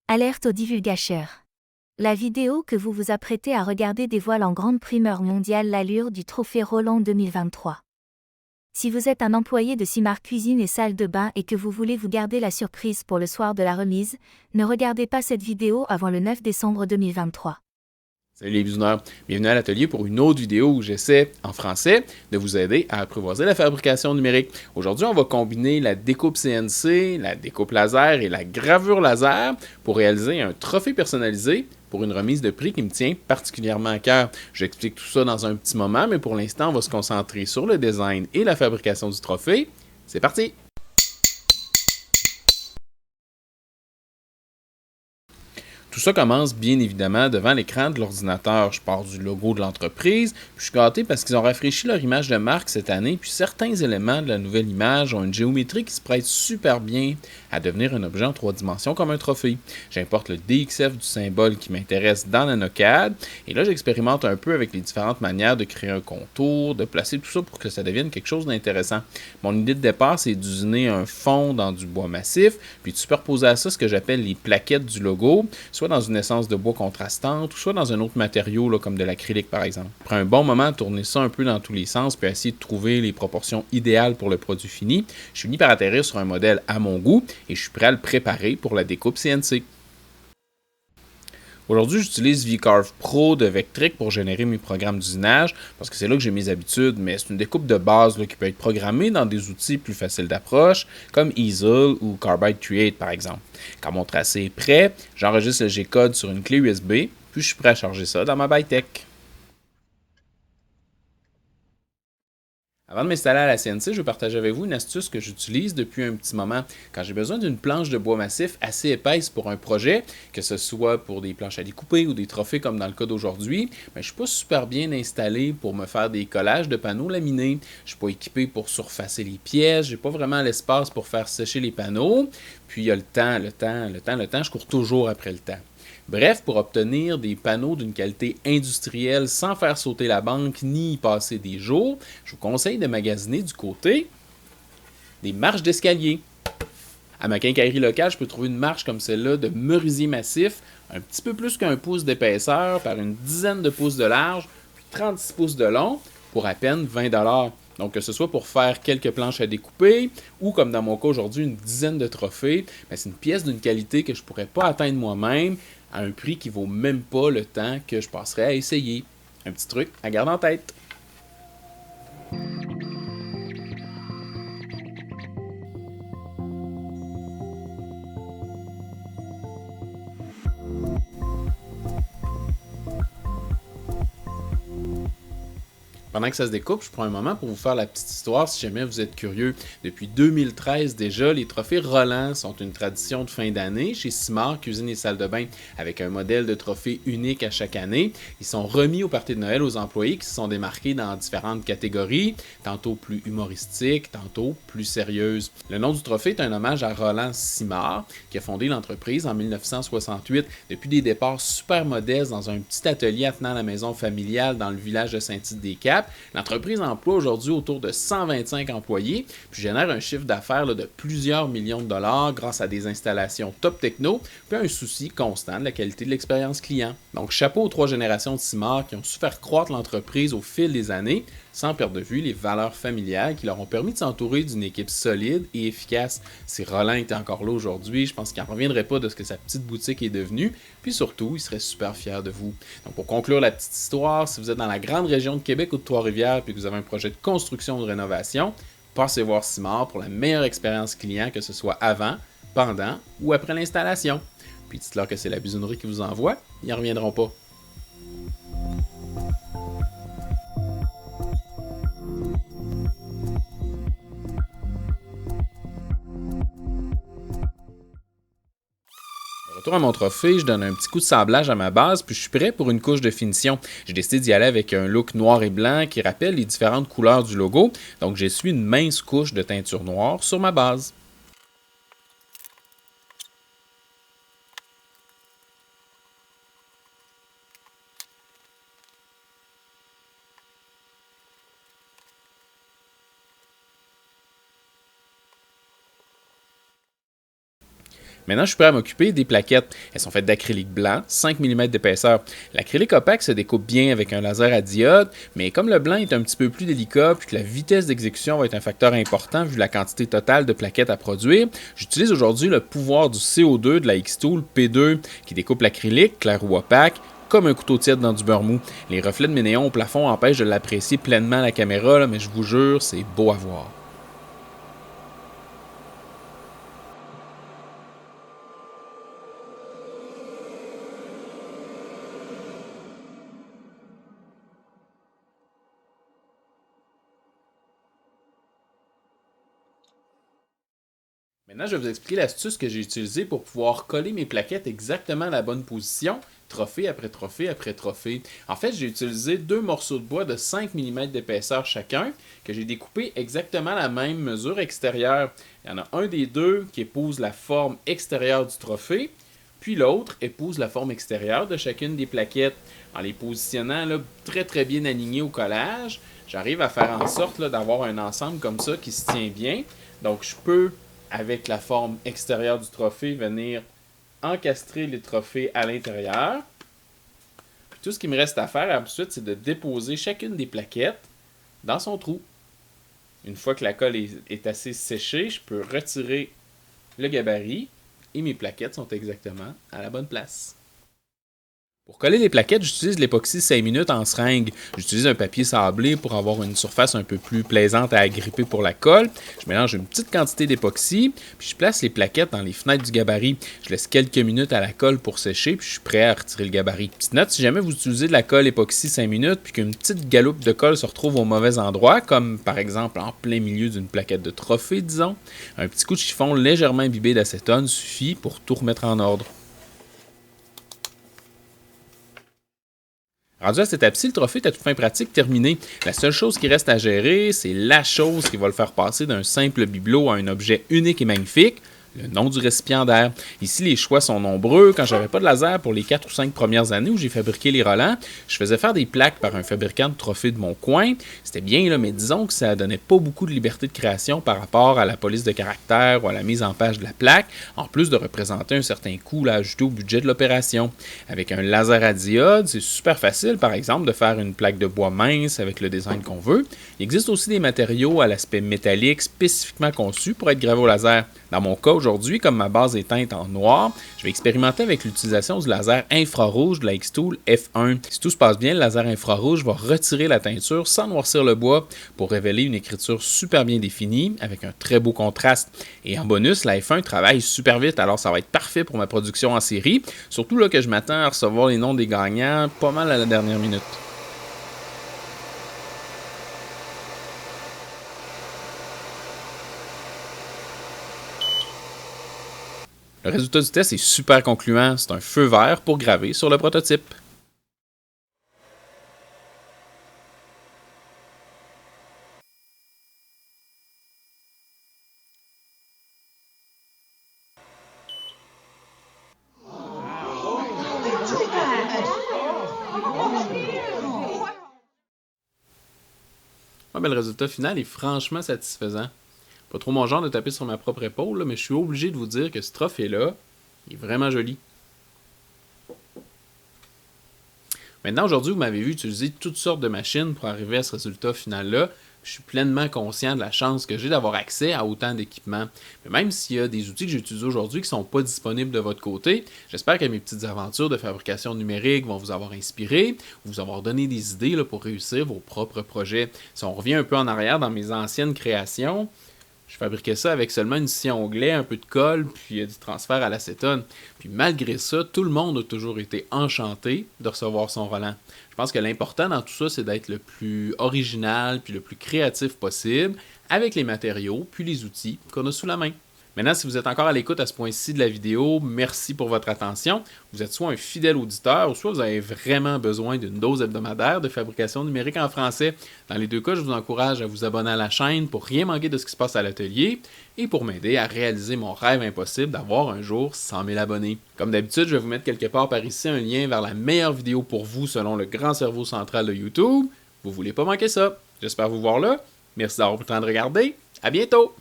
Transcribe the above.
Alerte aux divulgateurs. La vidéo que vous vous apprêtez à regarder dévoile en grande primeur mondiale l'allure du trophée Roland 2023. Si vous êtes un employé de Simard Cuisine et Salle de Bain et que vous voulez vous garder la surprise pour le soir de la remise, ne regardez pas cette vidéo avant le 9 décembre 2023. Salut les bisouneurs, bienvenue à l'atelier pour une autre vidéo où j'essaie, en français, de vous aider à apprivoiser la fabrication numérique. Aujourd'hui, on va combiner la découpe CNC, la découpe laser et la gravure laser pour réaliser un trophée personnalisé pour une remise de prix qui me tient particulièrement à cœur. J'explique tout ça dans un petit moment, mais pour l'instant, on va se concentrer sur le design et la fabrication du trophée. C'est parti! Tout ça commence bien évidemment devant l'écran de l'ordinateur. Je pars du logo de l'entreprise, puis je suis gâté parce qu'ils ont rafraîchi leur image de marque cette année, puis certains éléments de la nouvelle image ont une géométrie qui se prête super bien à devenir un objet en 3 dimensions comme un trophée. J'importe le DXF du symbole qui m'intéresse dans la NanoCAD, et là j'expérimente un peu avec les différentes manières de créer un contour, de placer tout ça pour que ça devienne quelque chose d'intéressant. Mon idée de départ, c'est d'usiner un fond dans du bois massif, puis de superposer à ça ce que j'appelle les plaquettes du logo, soit dans une essence de bois contrastante, ou soit dans un autre matériau, là, comme de l'acrylique par exemple. Après un bon moment à tourner ça un peu dans tous les sens, puis essayer de trouver les proportions idéales pour le produit fini, je finis par atterrir sur un modèle à mon goût, et je suis prêt à le préparer pour la découpe CNC. Aujourd'hui, j'utilise VCarve Pro de Vectric pour générer mes programmes d'usinage parce que c'est là que j'ai mes habitudes, mais c'est une découpe de base là, qui peut être programmée dans des outils plus faciles d'approche comme Easel ou Carbide Create par exemple. Quand mon tracé est prêt, j'enregistre le G-code sur une clé USB, puis je suis prêt à charger ça dans ma Bytech. Avant de m'installer à la CNC, je vais partager avec vous une astuce que j'utilise depuis un petit moment. Quand j'ai besoin d'une planche de bois massif assez épaisse pour un projet, que ce soit pour des planches à découper ou des trophées comme dans le cas d'aujourd'hui, je ne suis pas super bien installé pour me faire des collages de panneaux laminés. Je ne suis pas équipé pour surfacer les pièces, j'ai pas vraiment l'espace pour faire sécher les panneaux. Puis il y a le temps, je cours toujours après le temps. Bref, pour obtenir des panneaux d'une qualité industrielle sans faire sauter la banque ni y passer des jours, je vous conseille de magasiner du côté des marches d'escalier. À ma quincaillerie locale, je peux trouver une marche comme celle-là de merisier massif, un petit peu plus qu'un pouce d'épaisseur par une dizaine de pouces de large, puis 36 pouces de long, pour à peine 20$. Donc, que ce soit pour faire quelques planches à découper ou, comme dans mon cas aujourd'hui, une dizaine de trophées, c'est une pièce d'une qualité que je ne pourrais pas atteindre moi-même à un prix qui ne vaut même pas le temps que je passerais à essayer. Un petit truc à garder en tête. Pendant que ça se découpe, je prends un moment pour vous faire la petite histoire si jamais vous êtes curieux. Depuis 2013 déjà, les trophées Roland sont une tradition de fin d'année chez Simard Cuisine et Salle de Bain avec un modèle de trophée unique à chaque année. Ils sont remis au party de Noël aux employés qui se sont démarqués dans différentes catégories, tantôt plus humoristiques, tantôt plus sérieuses. Le nom du trophée est un hommage à Roland Simard qui a fondé l'entreprise en 1968 depuis des départs super modestes dans un petit atelier attenant à la maison familiale dans le village de Saint-Tite-des-Caps. L'entreprise emploie aujourd'hui autour de 125 employés, puis génère un chiffre d'affaires de plusieurs millions de dollars grâce à des installations top techno, puis un souci constant de la qualité de l'expérience client. Donc chapeau aux 3 générations de Simard qui ont su faire croître l'entreprise au fil des années, sans perdre de vue les valeurs familiales qui leur ont permis de s'entourer d'une équipe solide et efficace. Si Roland était encore là aujourd'hui, je pense qu'il n'en reviendrait pas de ce que sa petite boutique est devenue, puis surtout, il serait super fier de vous. Donc pour conclure la petite histoire, si vous êtes dans la grande région de Québec ou de Trois-Rivières puis que vous avez un projet de construction ou de rénovation, passez voir Simard pour la meilleure expérience client, que ce soit avant, pendant ou après l'installation. Puis dites-leur que c'est la bisounerie qui vous envoie, ils n'en reviendront pas. Retour à mon trophée, je donne un petit coup de sablage à ma base, puis je suis prêt pour une couche de finition. J'ai décidé d'y aller avec un look noir et blanc qui rappelle les différentes couleurs du logo, donc j'essuie une mince couche de teinture noire sur ma base. Maintenant, je suis prêt à m'occuper des plaquettes. Elles sont faites d'acrylique blanc, 5 mm d'épaisseur. L'acrylique opaque se découpe bien avec un laser à diode, mais comme le blanc est un petit peu plus délicat puis que la vitesse d'exécution va être un facteur important vu la quantité totale de plaquettes à produire, j'utilise aujourd'hui le pouvoir du CO2 de la Xtool P2 qui découpe l'acrylique, clair ou opaque, comme un couteau tiède dans du beurre mou. Les reflets de mes néons au plafond empêchent de l'apprécier pleinement à la caméra, là, mais je vous jure, c'est beau à voir. Maintenant, je vais vous expliquer l'astuce que j'ai utilisée pour pouvoir coller mes plaquettes exactement à la bonne position, trophée après trophée après trophée. En fait, j'ai utilisé deux morceaux de bois de 5 mm d'épaisseur chacun, que j'ai découpés exactement à la même mesure extérieure. Il y en a un des deux qui épouse la forme extérieure du trophée, puis l'autre épouse la forme extérieure de chacune des plaquettes. En les positionnant là, très très bien alignés au collage, j'arrive à faire en sorte d'avoir un ensemble comme ça qui se tient bien. Donc je peux, avec la forme extérieure du trophée, venir encastrer les trophées à l'intérieur. Puis tout ce qui me reste à faire ensuite, c'est de déposer chacune des plaquettes dans son trou. Une fois que la colle est assez séchée, je peux retirer le gabarit et mes plaquettes sont exactement à la bonne place. Pour coller les plaquettes, j'utilise l'époxy 5 minutes en seringue. J'utilise un papier sablé pour avoir une surface un peu plus plaisante à agripper pour la colle. Je mélange une petite quantité d'époxy, puis je place les plaquettes dans les fenêtres du gabarit. Je laisse quelques minutes à la colle pour sécher, puis je suis prêt à retirer le gabarit. Petite note, si jamais vous utilisez de la colle époxy 5 minutes, puis qu'une petite galoupe de colle se retrouve au mauvais endroit, comme par exemple en plein milieu d'une plaquette de trophée, disons, un petit coup de chiffon légèrement imbibé d'acétone suffit pour tout remettre en ordre. Rendu à cette étape-ci, le trophée est à toute fin pratique terminé. La seule chose qui reste à gérer, c'est la chose qui va le faire passer d'un simple bibelot à un objet unique et magnifique, le nom du récipiendaire. Ici, les choix sont nombreux. Quand j'avais pas de laser pour les 4 ou 5 premières années où j'ai fabriqué les Roland, je faisais faire des plaques par un fabricant de trophées de mon coin. C'était bien, là, mais disons que ça donnait pas beaucoup de liberté de création par rapport à la police de caractère ou à la mise en page de la plaque, en plus de représenter un certain coût à ajouter au budget de l'opération. Avec un laser à diode, c'est super facile, par exemple, de faire une plaque de bois mince avec le design qu'on veut. Il existe aussi des matériaux à l'aspect métallique spécifiquement conçus pour être gravés au laser. Dans mon cas, aujourd'hui, comme ma base est teinte en noir, je vais expérimenter avec l'utilisation du laser infrarouge de la Xtool F1. Si tout se passe bien, le laser infrarouge va retirer la teinture sans noircir le bois pour révéler une écriture super bien définie avec un très beau contraste. Et en bonus, la F1 travaille super vite, alors ça va être parfait pour ma production en série, surtout là que je m'attends à recevoir les noms des gagnants pas mal à la dernière minute. Le résultat du test est super concluant, c'est un feu vert pour graver sur le prototype. Ouais, mais le résultat final est franchement satisfaisant. Pas trop mon genre de taper sur ma propre épaule, là, mais je suis obligé de vous dire que ce trophée-là, il est vraiment joli. Maintenant, aujourd'hui, vous m'avez vu utiliser toutes sortes de machines pour arriver à ce résultat final-là. Je suis pleinement conscient de la chance que j'ai d'avoir accès à autant d'équipements. Mais même s'il y a des outils que j'utilise aujourd'hui qui ne sont pas disponibles de votre côté, j'espère que mes petites aventures de fabrication numérique vont vous avoir inspiré, vous avoir donné des idées là, pour réussir vos propres projets. Si on revient un peu en arrière dans mes anciennes créations, je fabriquais ça avec seulement une scie à onglet, un peu de colle, puis du transfert à l'acétone. Puis malgré ça, tout le monde a toujours été enchanté de recevoir son Roland. Je pense que l'important dans tout ça, c'est d'être le plus original puis le plus créatif possible avec les matériaux puis les outils qu'on a sous la main. Maintenant, si vous êtes encore à l'écoute à ce point-ci de la vidéo, merci pour votre attention. Vous êtes soit un fidèle auditeur ou soit vous avez vraiment besoin d'une dose hebdomadaire de fabrication numérique en français. Dans les deux cas, je vous encourage à vous abonner à la chaîne pour rien manquer de ce qui se passe à l'atelier et pour m'aider à réaliser mon rêve impossible d'avoir un jour 100 000 abonnés. Comme d'habitude, je vais vous mettre quelque part par ici un lien vers la meilleure vidéo pour vous selon le grand cerveau central de YouTube. Vous voulez pas manquer ça. J'espère vous voir là. Merci d'avoir pris le temps de regarder. À bientôt!